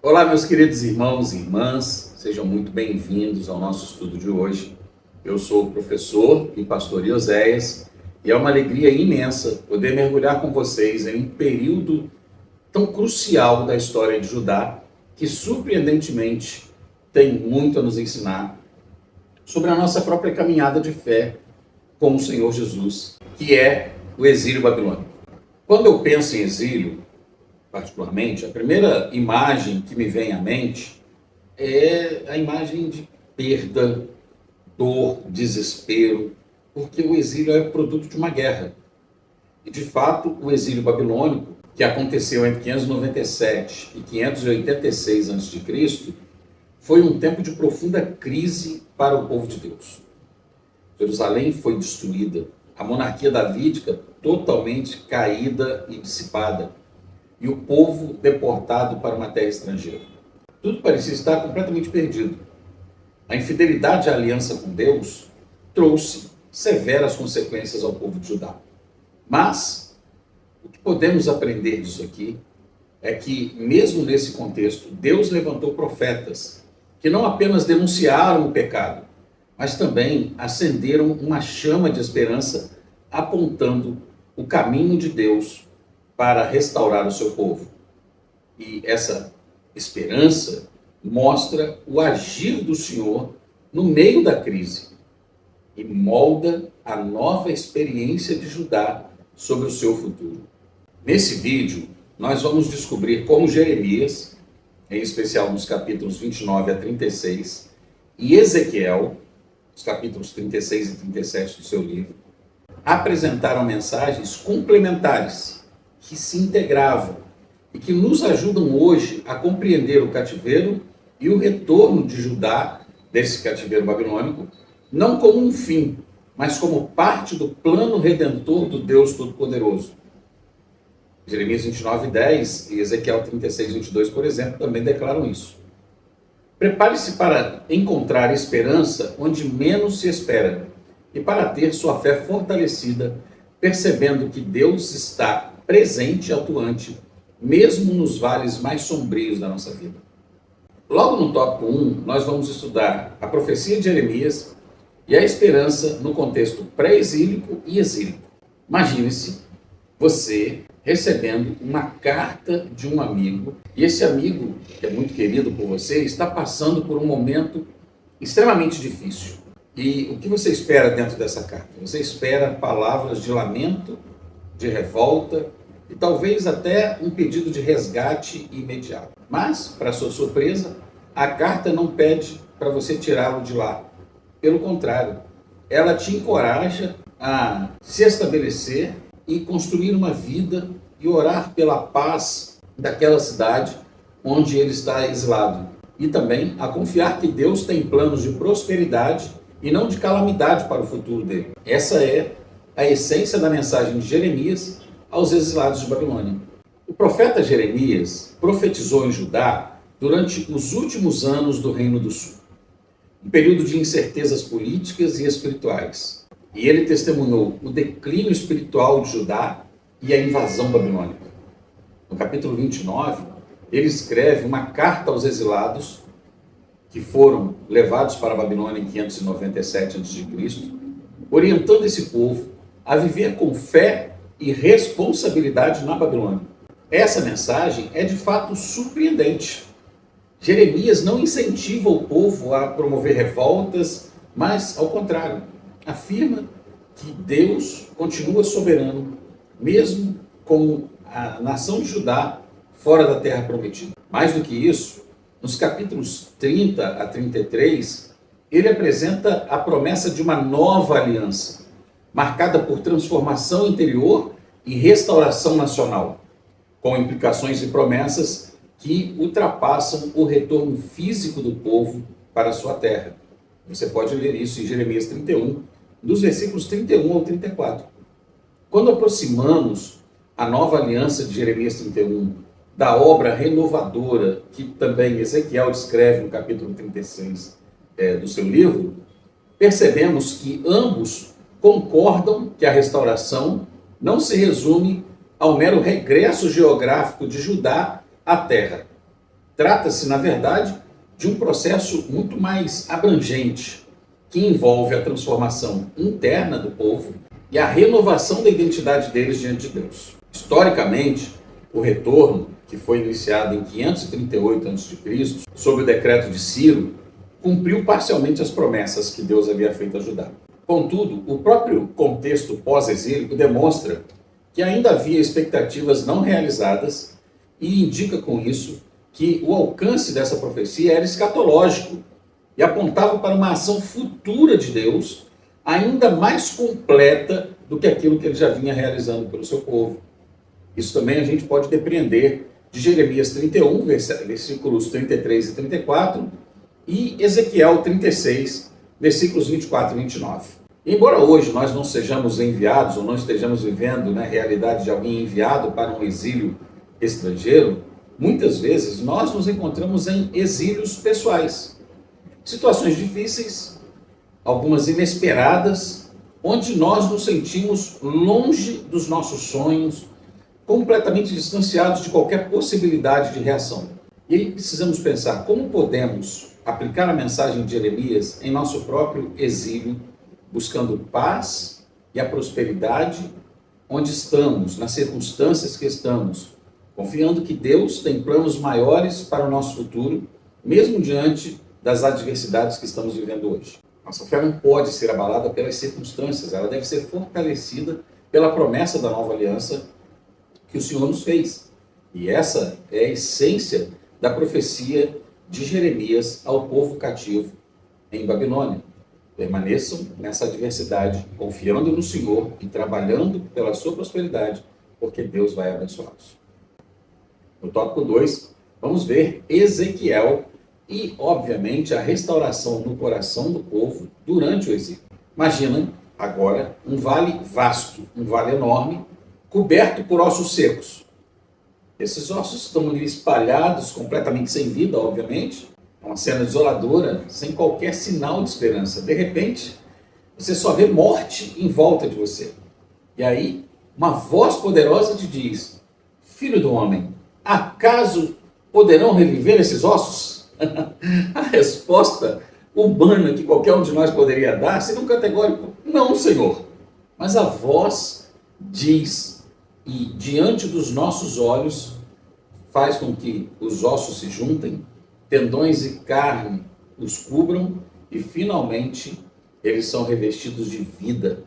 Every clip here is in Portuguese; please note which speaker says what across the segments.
Speaker 1: Olá, meus queridos irmãos e irmãs, sejam muito bem-vindos ao nosso estudo de hoje. Eu sou o professor e pastor Ioséias e é uma alegria imensa poder mergulhar com vocês em um período tão crucial da história de Judá, que surpreendentemente tem muito a nos ensinar sobre a nossa própria caminhada de fé com o Senhor Jesus, que é o exílio babilônico. Quando eu penso em exílio, particularmente, a primeira imagem que me vem à mente é a imagem de perda, dor, desespero, porque o exílio é produto de uma guerra. E, de fato, o exílio babilônico, que aconteceu entre 597 e 586 a.C., foi um tempo de profunda crise para o povo de Deus. Jerusalém foi destruída, a monarquia davídica totalmente caída e dissipada, e o povo deportado para uma terra estrangeira. Tudo parecia estar completamente perdido. A infidelidade à aliança com Deus trouxe severas consequências ao povo de Judá. Mas o que podemos aprender disso aqui é que, mesmo nesse contexto, Deus levantou profetas que não apenas denunciaram o pecado, mas também acenderam uma chama de esperança apontando o caminho de Deus para restaurar o seu povo. E essa esperança mostra o agir do Senhor no meio da crise e molda a nova experiência de Judá sobre o seu futuro. Nesse vídeo, nós vamos descobrir como Jeremias, em especial nos capítulos 29 a 36, e Ezequiel, os capítulos 36 e 37 do seu livro, apresentaram mensagens complementares que se integravam e que nos ajudam hoje a compreender o cativeiro e o retorno de Judá desse cativeiro babilônico, não como um fim, mas como parte do plano redentor do Deus Todo-Poderoso. Jeremias 29:10 e Ezequiel 36:22, por exemplo, também declaram isso. Prepare-se para encontrar esperança onde menos se espera e para ter sua fé fortalecida, percebendo que Deus está presente e atuante, mesmo nos vales mais sombrios da nossa vida. Logo no tópico 1, nós vamos estudar a profecia de Jeremias e a esperança no contexto pré-exílico e exílico. Imagine-se você recebendo uma carta de um amigo, e esse amigo, que é muito querido por você, está passando por um momento extremamente difícil. E o que você espera dentro dessa carta? Você espera palavras de lamento, de revolta e talvez até um pedido de resgate imediato. Mas, para sua surpresa, a carta não pede para você tirá-lo de lá. Pelo contrário, ela te encoraja a se estabelecer e construir uma vida e orar pela paz daquela cidade onde ele está exilado. E também a confiar que Deus tem planos de prosperidade e não de calamidade para o futuro dele. Essa é a essência da mensagem de Jeremias aos exilados de Babilônia. O profeta Jeremias profetizou em Judá durante os últimos anos do Reino do Sul, um período de incertezas políticas e espirituais. E ele testemunhou o declínio espiritual de Judá e a invasão babilônica. No capítulo 29, ele escreve uma carta aos exilados que foram levados para a Babilônia em 597 a.C., orientando esse povo a viver com fé e responsabilidade na Babilônia. Essa mensagem é de fato surpreendente. Jeremias não incentiva o povo a promover revoltas, mas, ao contrário, afirma que Deus continua soberano, mesmo com a nação de Judá fora da terra prometida. Mais do que isso, nos capítulos 30 a 33, ele apresenta a promessa de uma nova aliança, marcada por transformação interior e restauração nacional, com implicações e promessas que ultrapassam o retorno físico do povo para a sua terra. Você pode ler isso em Jeremias 31, dos versículos 31 ao 34. Quando aproximamos a nova aliança de Jeremias 31 da obra renovadora que também Ezequiel descreve no capítulo 36 do seu livro, percebemos que ambos concordam que a restauração não se resume ao mero regresso geográfico de Judá à terra. Trata-se, na verdade, de um processo muito mais abrangente, que envolve a transformação interna do povo e a renovação da identidade deles diante de Deus. Historicamente, o retorno, que foi iniciado em 538 a.C., sob o decreto de Ciro, cumpriu parcialmente as promessas que Deus havia feito a Judá. Contudo, o próprio contexto pós-exílico demonstra que ainda havia expectativas não realizadas e indica com isso que o alcance dessa profecia era escatológico e apontava para uma ação futura de Deus ainda mais completa do que aquilo que ele já vinha realizando pelo seu povo. Isso também a gente pode depreender de Jeremias 31, versículos 33 e 34, e Ezequiel 36, versículos 24 e 29. Embora hoje nós não sejamos enviados, ou não estejamos vivendo na realidade de alguém enviado para um exílio estrangeiro, muitas vezes nós nos encontramos em exílios pessoais. Situações difíceis, algumas inesperadas, onde nós nos sentimos longe dos nossos sonhos, completamente distanciados de qualquer possibilidade de reação. E aí precisamos pensar como podemos aplicar a mensagem de Jeremias em nosso próprio exílio, buscando paz e a prosperidade onde estamos, nas circunstâncias que estamos, confiando que Deus tem planos maiores para o nosso futuro, mesmo diante das adversidades que estamos vivendo hoje. Nossa fé não pode ser abalada pelas circunstâncias, ela deve ser fortalecida pela promessa da nova aliança que o Senhor nos fez. E essa é a essência da profecia de Jeremias ao povo cativo em Babilônia. Permaneçam nessa adversidade, confiando no Senhor e trabalhando pela sua prosperidade, porque Deus vai abençoá-los. No tópico 2, vamos ver Ezequiel e, obviamente, a restauração no coração do povo durante o exílio. Imagina agora um vale vasto, um vale enorme, coberto por ossos secos. Esses ossos estão ali espalhados, completamente sem vida, obviamente. É uma cena desoladora, sem qualquer sinal de esperança. De repente, você só vê morte em volta de você. E aí, uma voz poderosa te diz: Filho do homem, acaso poderão reviver esses ossos? A resposta humana que qualquer um de nós poderia dar seria um categórico: não, Senhor. Mas a voz diz, e diante dos nossos olhos, faz com que os ossos se juntem, tendões e carne os cubram e finalmente eles são revestidos de vida,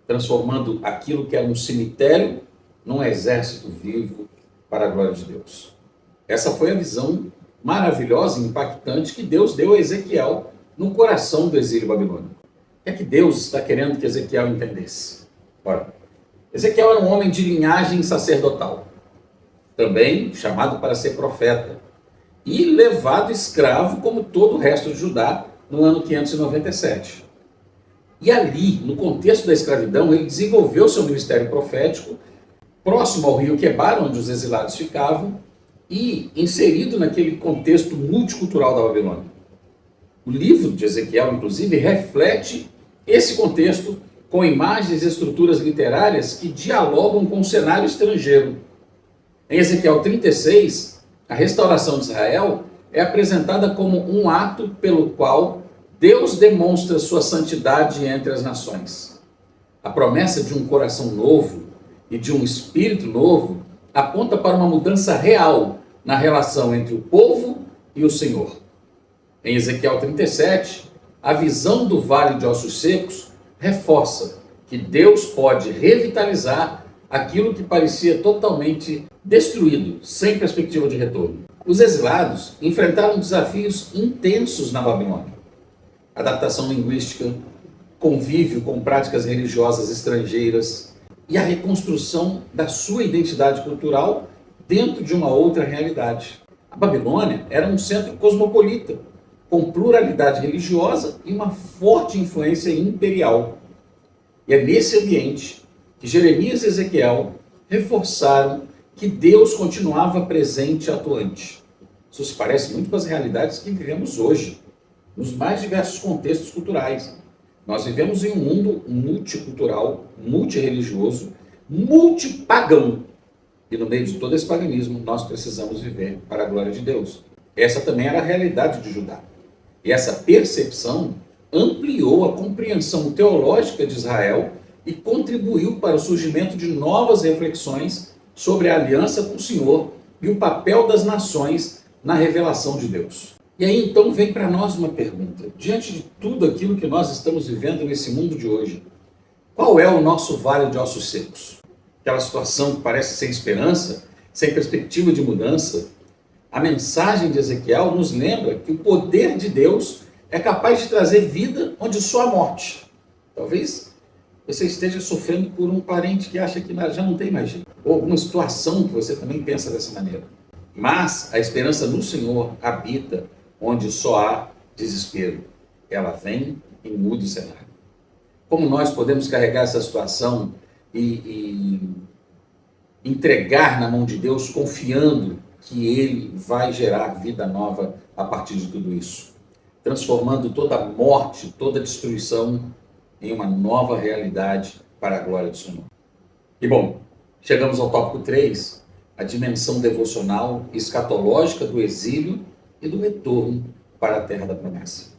Speaker 1: transformando aquilo que era um cemitério num exército vivo para a glória de Deus. Essa foi a visão maravilhosa e impactante que Deus deu a Ezequiel no coração do exílio babilônico. O que é que Deus está querendo que Ezequiel entendesse? Ora, Ezequiel era um homem de linhagem sacerdotal, também chamado para ser profeta, e levado escravo como todo o resto de Judá no ano 597. E ali, no contexto da escravidão, ele desenvolveu seu ministério profético próximo ao rio Quebar, onde os exilados ficavam, e inserido naquele contexto multicultural da Babilônia. O livro de Ezequiel, inclusive, reflete esse contexto com imagens e estruturas literárias que dialogam com o cenário estrangeiro. Em Ezequiel 36, a restauração de Israel é apresentada como um ato pelo qual Deus demonstra sua santidade entre as nações. A promessa de um coração novo e de um espírito novo aponta para uma mudança real na relação entre o povo e o Senhor. Em Ezequiel 37, a visão do vale de ossos secos reforça que Deus pode revitalizar aquilo que parecia totalmente destruído, sem perspectiva de retorno. Os exilados enfrentaram desafios intensos na Babilônia. Adaptação linguística, convívio com práticas religiosas estrangeiras e a reconstrução da sua identidade cultural dentro de uma outra realidade. A Babilônia era um centro cosmopolita, com pluralidade religiosa e uma forte influência imperial. E é nesse ambiente que Jeremias e Ezequiel reforçaram que Deus continuava presente e atuante. Isso se parece muito com as realidades que vivemos hoje, nos mais diversos contextos culturais. Nós vivemos em um mundo multicultural, multirreligioso, multipagão. E no meio de todo esse paganismo, nós precisamos viver para a glória de Deus. Essa também era a realidade de Judá. E essa percepção ampliou a compreensão teológica de Israel e contribuiu para o surgimento de novas reflexões sobre a aliança com o Senhor e o papel das nações na revelação de Deus. E aí então vem para nós uma pergunta: diante de tudo aquilo que nós estamos vivendo nesse mundo de hoje, qual é o nosso vale de ossos secos? Aquela situação que parece sem esperança, sem perspectiva de mudança. A mensagem de Ezequiel nos lembra que o poder de Deus é capaz de trazer vida onde só há morte. Talvez você esteja sofrendo por um parente que acha que já não tem mais jeito, ou alguma situação que você também pensa dessa maneira. Mas a esperança no Senhor habita onde só há desespero. Ela vem e muda o cenário. Como nós podemos carregar essa situação e entregar na mão de Deus, confiando que Ele vai gerar vida nova a partir de tudo isso, transformando toda a morte, toda a destruição em uma nova realidade para a glória do Senhor. E bom, chegamos ao tópico 3, a dimensão devocional e escatológica do exílio e do retorno para a terra da promessa.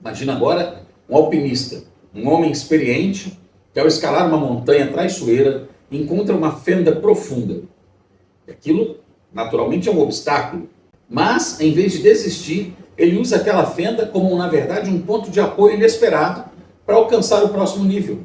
Speaker 1: Imagina agora um alpinista, um homem experiente, que ao escalar uma montanha traiçoeira, encontra uma fenda profunda. Aquilo, naturalmente, é um obstáculo, mas, em vez de desistir, ele usa aquela fenda como, na verdade, um ponto de apoio inesperado para alcançar o próximo nível.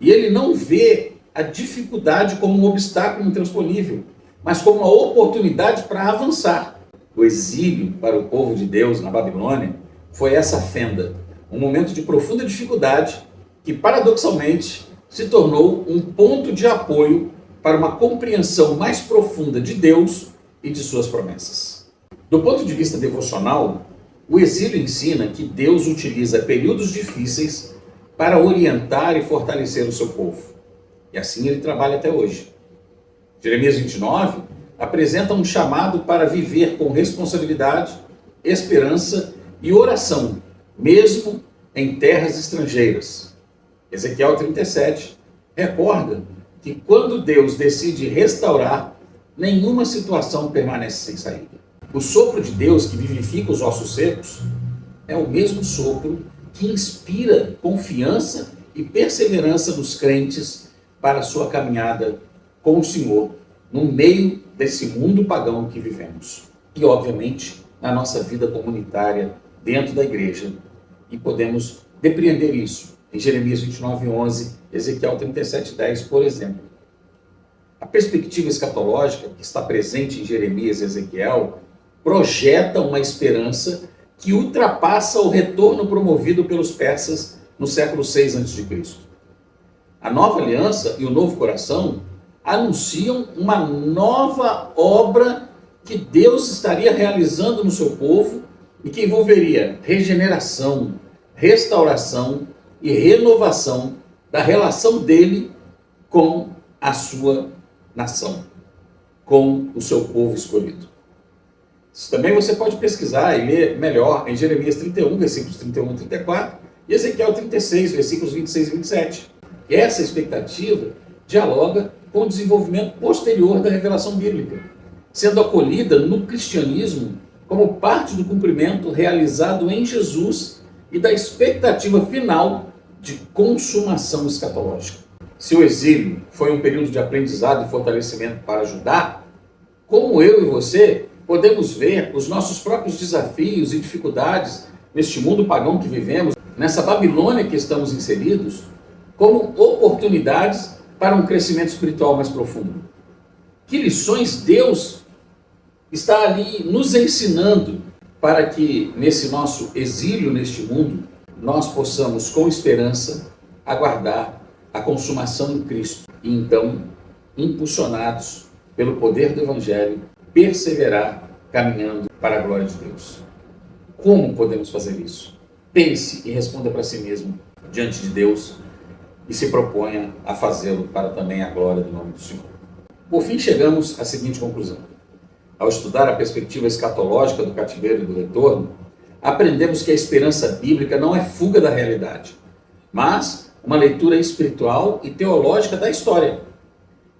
Speaker 1: E ele não vê a dificuldade como um obstáculo intransponível, mas como uma oportunidade para avançar. O exílio para o povo de Deus na Babilônia foi essa fenda, um momento de profunda dificuldade que, paradoxalmente, se tornou um ponto de apoio para uma compreensão mais profunda de Deus e de suas promessas. Do ponto de vista devocional, o exílio ensina que Deus utiliza períodos difíceis para orientar e fortalecer o seu povo. E assim ele trabalha até hoje. Jeremias 29 apresenta um chamado para viver com responsabilidade, esperança e oração, mesmo em terras estrangeiras. Ezequiel 37 recorda que quando Deus decide restaurar, nenhuma situação permanece sem saída. O sopro de Deus que vivifica os ossos secos é o mesmo sopro que inspira confiança e perseverança nos crentes para a sua caminhada com o Senhor no meio desse mundo pagão que vivemos. E, obviamente, na nossa vida comunitária dentro da igreja. E podemos depreender isso em Jeremias 29:11, Ezequiel 37:10, por exemplo. A perspectiva escatológica que está presente em Jeremias e Ezequiel projeta uma esperança que ultrapassa o retorno promovido pelos persas no século 6 a.C. A nova aliança e o novo coração anunciam uma nova obra que Deus estaria realizando no seu povo e que envolveria regeneração, restauração e renovação da relação dele com a sua nação, com o seu povo escolhido. Isso também você pode pesquisar e ler melhor em Jeremias 31, versículos 31 a 34, e Ezequiel 36, versículos 26 e 27. E essa expectativa dialoga com o desenvolvimento posterior da revelação bíblica, sendo acolhida no cristianismo como parte do cumprimento realizado em Jesus e da expectativa final de consumação escatológica. Se o exílio foi um período de aprendizado e fortalecimento para Judá, como eu e você podemos ver os nossos próprios desafios e dificuldades neste mundo pagão que vivemos, nessa Babilônia que estamos inseridos, como oportunidades para um crescimento espiritual mais profundo. Que lições Deus está ali nos ensinando para que nesse nosso exílio neste mundo nós possamos com esperança aguardar a consumação em Cristo e então, impulsionados pelo poder do Evangelho, perseverar caminhando para a glória de Deus. Como podemos fazer isso? Pense e responda para si mesmo diante de Deus e se proponha a fazê-lo para também a glória do nome do Senhor. Por fim, chegamos à seguinte conclusão. Ao estudar a perspectiva escatológica do cativeiro e do retorno, aprendemos que a esperança bíblica não é fuga da realidade, mas uma leitura espiritual e teológica da história.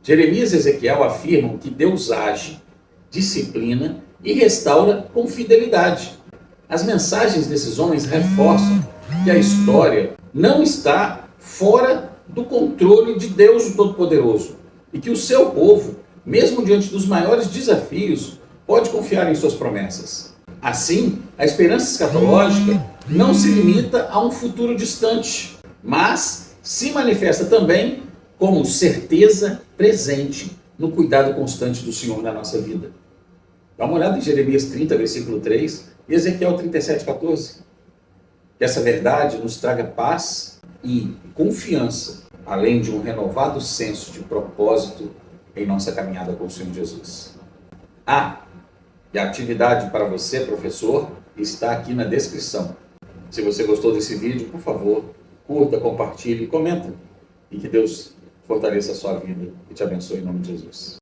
Speaker 1: Jeremias e Ezequiel afirmam que Deus age, disciplina e restaura com fidelidade. As mensagens desses homens reforçam que a história não está fora do controle de Deus o Todo-Poderoso e que o seu povo, mesmo diante dos maiores desafios, pode confiar em suas promessas. Assim, a esperança escatológica não se limita a um futuro distante, mas se manifesta também como certeza presente no cuidado constante do Senhor na nossa vida. Dá uma olhada em Jeremias 30, versículo 3 e Ezequiel 37, 14. Que essa verdade nos traga paz e confiança, além de um renovado senso de propósito em nossa caminhada com o Senhor Jesus. E a atividade para você, professor, está aqui na descrição. Se você gostou desse vídeo, por favor, curta, compartilhe e comenta. E que Deus fortaleça a sua vida e te abençoe em nome de Jesus.